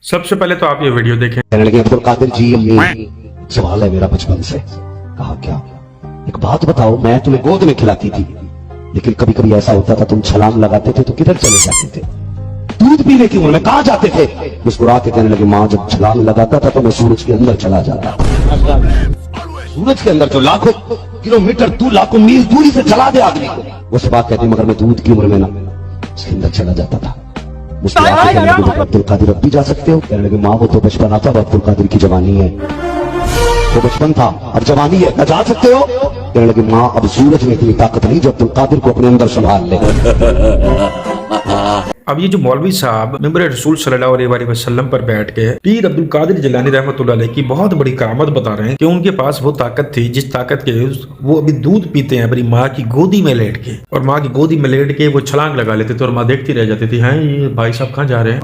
سب سے پہلے تو آپ یہ ویڈیو دیکھیں۔ کہنے لگے عبد القادر جی سوال ہے میرا بچپن سے۔ کہا کیا؟ ایک بات بتاؤ، میں تمہیں گود میں کھلاتی تھی لیکن کبھی کبھی ایسا ہوتا تھا تم چھلانگ لگاتے تھے تو کدھر چلے جاتے تھے؟ دودھ پینے کی عمر میں کہاں جاتے تھے؟ مسکرا کے کہنے لگے ماں جب چھلانگ لگاتا تھا تو میں سورج کے اندر چلا جاتا۔ سورج کے اندر جو لاکھوں کلومیٹر دور لاکھوں میل دوری سے چلا دے آدمی کو، وہ سے بات کہتے ہیں مگر میں دودھ کی عمر میں نا اس کے اندر چلا جاتا تھا۔ مسکرا کے کہنے لگے عبد القادر اب بھی جا سکتے ہو؟ کہنے لگے ماں وہ تو بچپن آتا عبد القادر کی جوانی ہے، وہ بچپن تھا اب جوانی ہے، نہ جا سکتے ہو؟ کہنے لگے ماں اب سورج میں اتنی طاقت نہیں جو عبد القادر کو اپنے اندر سنبھال لے۔ اب یہ جو مولوی صاحب ممبر رسول صلی اللہ علیہ وسلم پر بیٹھ کے پیر عبد القادر جیلانی رحمۃ اللہ علیہ کی بہت بڑی کرامت بتا رہے ہیں کہ ان کے پاس وہ طاقت تھی جس طاقت کے وہ ابھی دودھ پیتے ہیں اپنی ماں کی گودی میں لیٹ کے، اور ماں کی گودی میں لیٹ کے وہ چھلانگ لگا لیتے تھے اور ماں دیکھتی رہ جاتی تھی، ہاں یہ بھائی صاحب کہاں جا رہے ہیں؟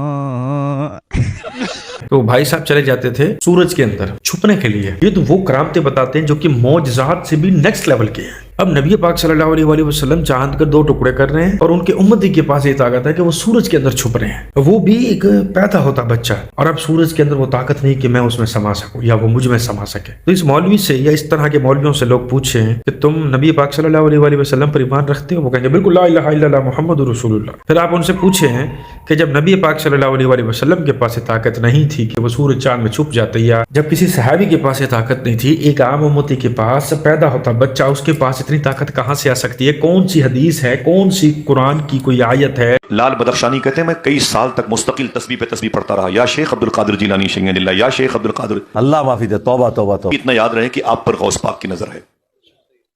تو بھائی صاحب چلے جاتے تھے سورج کے اندر چھپنے کے لیے۔ یہ تو وہ کرامتیں بتاتے ہیں جو کہ معجزات سے بھی نیکسٹ لیول کے ہیں۔ اب نبی پاک صلی اللہ علیہ وسلم چاند کے 2 ٹکڑے کر رہے ہیں اور ان کے امتی کے پاس یہ طاقت ہے کہ وہ سورج کے اندر چھپ رہے ہیں، وہ بھی ایک پیدا ہوتا بچہ، اور اب سورج کے اندر وہ طاقت نہیں کہ میں اس میں سما سکوں یا وہ مجھ میں سما سکے۔ تو اس مولوی سے یا اس طرح کے مولویوں سے لوگ پوچھیں کہ تم نبی پاک صلی اللہ علیہ وسلم پر ایمان رکھتے ہو؟ وہ کہیں گے بالکل لا الہ الا اللہ محمد رسول اللہ۔ پھر آپ ان سے پوچھیں کہ جب نبی پاک صلی اللہ علیہ وسلم کے پاس یہ طاقت نہیں تھی کہ وہ سورج چاند میں چھپ جاتے، یا جب کسی صحابی کے پاس یہ طاقت نہیں تھی، ایک عام امتی کے پاس پیدا ہوتا بچہ، اس کے پاس اتنی طاقت کہاں سے آ سکتی ہے؟ کون سی حدیث ہے، کون سی قرآن کی کوئی آیت ہے؟ لال بدخشانی کہتے ہیں میں کئی سال تک مستقل تسبیح پہ تسبیح پڑھتا رہا، یا شیخ عبد القادر جیلانی شنگن اللہ، یا شیخ عبد القادر، اللہ معافی دے، توبہ توبہ توبہ۔ اتنا یاد رہے کہ آپ پر غوث پاک کی نظر ہے،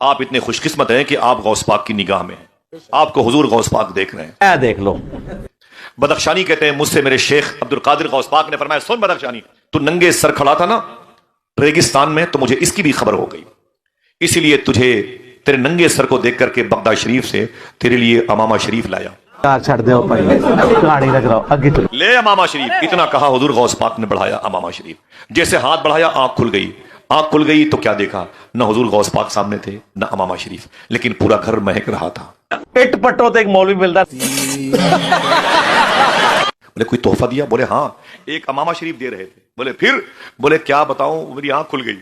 آپ اتنے خوش قسمت ہیں کہ آپ غوث پاک کی نگاہ میں ہیں، آپ کو حضور غوث پاک دیکھ رہے ہیں۔ اے دیکھ لو۔ بدخشانی کہتے ہیں مجھ سے میرے شیخ عبد القادر غوث پاک نے فرمایا سن بدخشانی، تو ننگے سر کھڑا تھا نا ریگستان میں، تو مجھے اس کی بھی خبر ہو گئی، اسی لیے تجھے تیرے ننگے سر کو دیکھ کر کے بغداد شریف سے تیرے لیے امامہ شریف لایا۔ چھڑ دے بھائی، کہانی رکھ رہا ہوں آگے چلو۔ لے امامہ شریف، اتنا کہا حضور غوث پاک نے بڑھایا امامہ شریف، جیسے ہاتھ بڑھایا آنکھ کھل گئی، آنکھ کھل گئی تو کیا دیکھا؟ نہ حضور غوث پاک سامنے تھے نہ امامہ شریف، لیکن پورا گھر مہک رہا تھا۔ اٹ پٹو تے ایک مولوی ملتا، بولے کوئی تحفہ دیا؟ بولے ہاں ایک امامہ شریف دے رہے تھے۔ بولے پھر؟ بولے کیا بتاؤں میری آنکھ کھل گئی،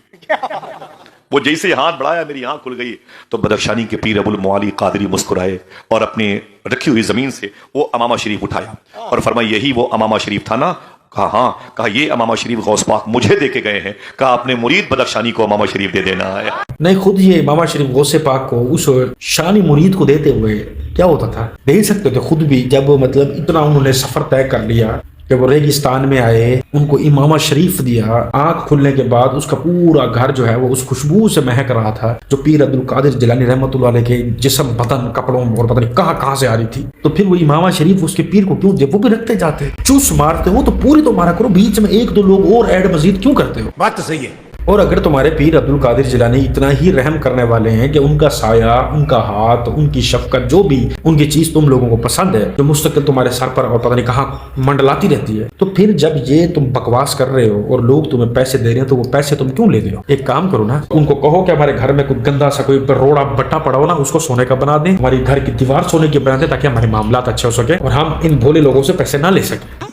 وہ جیسے ہاتھ بڑھایا میری آنکھ کھل گئی۔ تو بدخشانی کے پیر ابو المعالی قادری مسکرائے اور اپنے رکھی ہوئی زمین سے وہ امامہ شریف اٹھایا اور فرمایا یہی وہ امامہ شریف تھا نا؟ کہا ہاں۔ کہا یہ امامہ شریف غوث پاک مجھے دے کے گئے ہیں، کہا اپنے مرید بدخشانی کو امامہ شریف دے دینا ہے۔ نہیں، خود یہ امامہ شریف غوث پاک کو اس شانی مرید کو دیتے ہوئے کیا ہوتا تھا؟ دے سکتے تھے خود بھی، جب مطلب اتنا انہوں نے سفر طے کر لیا، جب وہ ریگستان میں آئے ان کو امامہ شریف دیا، آنکھ کھلنے کے بعد اس کا پورا گھر جو ہے وہ اس خوشبو سے مہک رہا تھا جو پیر عبد القادر جیلانی رحمۃ اللہ علیہ کے جسم، بدن، کپڑوں اور پتہ نہیں کہاں سے آ رہی تھی۔ تو پھر وہ امامہ شریف اس کے پیر کو کیوں دے؟ وہ بھی رکھتے جاتے، چوس مارتے ہو تو پوری تو مارا کرو، بیچ میں 1-2 لوگ اور ایڈ مزید کیوں کرتے ہو؟ بات تو صحیح ہے۔ اور اگر تمہارے پیر عبد القادر جیلانی اتنا ہی رحم کرنے والے ہیں کہ ان کا سایہ، ان کا ہاتھ، ان کی شفقت، جو بھی ان کی چیز تم لوگوں کو پسند ہے جو مستقل تمہارے سر پر اور پتہ نہیں کہاں منڈلاتی رہتی ہے، تو پھر جب یہ تم بکواس کر رہے ہو اور لوگ تمہیں پیسے دے رہے ہیں تو وہ پیسے تم کیوں لے رہے ہو؟ ایک کام کرو نا، ان کو کہو کہ ہمارے گھر میں کوئی گندا سا کوئی روڑا بٹا پڑا ہو نا، اس کو سونے کا بنا دیں، ہماری گھر کی دیوار سونے کی بنا دیں تاکہ ہمارے معاملات اچھے ہو سکے اور ہم ان بھولے لوگوں سے پیسے نہ لے سکیں۔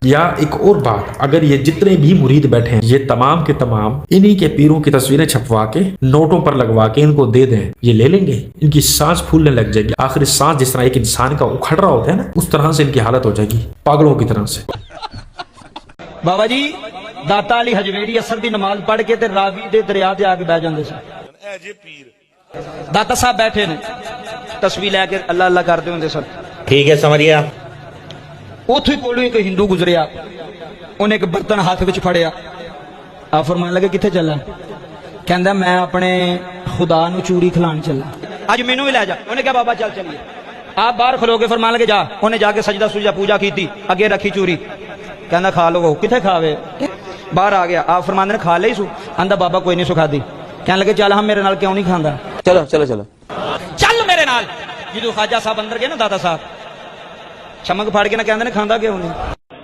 یا ایک اور بات، اگر یہ جتنے بھی مرید بیٹھے ہیں یہ تمام کے تمام انہی کے پیروں کی تصویریں چھپوا کے نوٹوں پر لگوا کے ان کو دے دیں، یہ لے لیں گے؟ ان کی سانس پھولنے لگ جائے گی، آخر سانس جس طرح ایک انسان کا اکھڑ رہا ہوتا ہے نا، اس طرح سے ان کی حالت ہو جائے گی، پاگلوں کی طرح سے۔ بابا جی داتا علی حجویری اثر دی نماز پڑھ کے تے راوی دے دریا تے آ کے بیٹھ جاندے سن، داتا صاحب بیٹھے نے تصویر لے کے اللہ اللہ کرتے ہوندے سن، ٹھیک ہے سمجھ گیا۔ اتھو ہی کولو ایک ہندو گزریا، انہیں ایک برتن ہاتھ وچ پھڑیا، آپ فرمان لگے کتھے چلا؟ کہندا میں اپنے خدا نو چوری کھلان چلا، اج مینوں بھی لے جا۔ انہیں کہا بابا چل چلیے، آپ باہر کھلو کے فرمان لگے جا۔ انہیں جا کے سجدہ سجدہ پوجا کیتی، اگے رکھی چوری، کہندا کھا لو۔ کتھے کھاوے؟ باہر آ گیا، آپ فرمان نے کھا لئی سو؟ آندا بابا کوئی نہیں سکھا دی۔ کہنے لگے چل ہم میرے نال کیوں نہیں کھاندا؟ چلو چلو چلو چل میرے نال۔ جدو خواجہ صاحب اندر گئے نا داتا صاحب چمک پھاڑ کے نہ کہندے نے کھاندا کیوں نہیں؟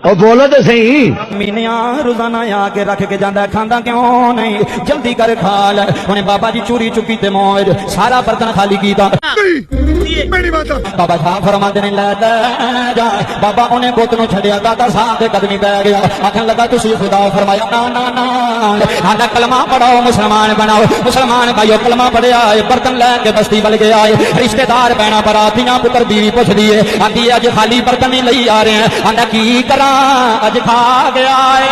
اور بولو تو صحیح۔ مینیاں روزانہ آ کے رکھ کے جاندہ کھاندا کیوں نہیں؟ جلدی کر کھا لے۔ انہیں بابا جی چوری چکی تے موج سارا برتن خالی کیتا۔ ਬਾਬਾ ਸ਼ਾਹ ਫਰਮਾਉਂਦੇ ਨੇ ਲੈ ਜਾ ਬਾਬਾ ਉਹਨੇ ਬੁੱਤ ਨੂੰ ਛੱਡਿਆ ਦਾਦਾ ਸਾਹਿਬ ਦੇ ਕਦਮੀ ਪੈ ਗਿਆ ਆਖਣ ਲੱਗਾ ਤੁਸੀਂ ਖੁਦਾ ਫਰਮਾਇਆ ਨਾ ਨਾ ਨਾ ਆਂਦਾ ਕਲਮਾ ਪੜਾਓ ਮੁਸਲਮਾਨ ਬਣਾਓ ਮੁਸਲਮਾਨ ਭਾਈਓ ਕਲਮਾ ਪੜਿਆ ਬਰਤਨ ਲੈ ਕੇ ਬਸਤੀ ਵੱਲ ਗਿਆ ਰਿਸ਼ਤੇਦਾਰ ਭੈਣਾਂ ਬਰਾਤੀਆਂ ਪੁੱਤਰ ਬੀਵੀ ਪੁੱਛਦੀ ਏ ਆਂਦੀ ਅੱਜ ਖਾਲੀ ਬਰਤਨ ਹੀ ਲਈ ਆ ਰਹੇ ਆ ਆਂਦਾ ਕੀ ਕਰਾਂ ਅੱਜ ਖਾ ਗਿਆ ਏ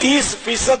30%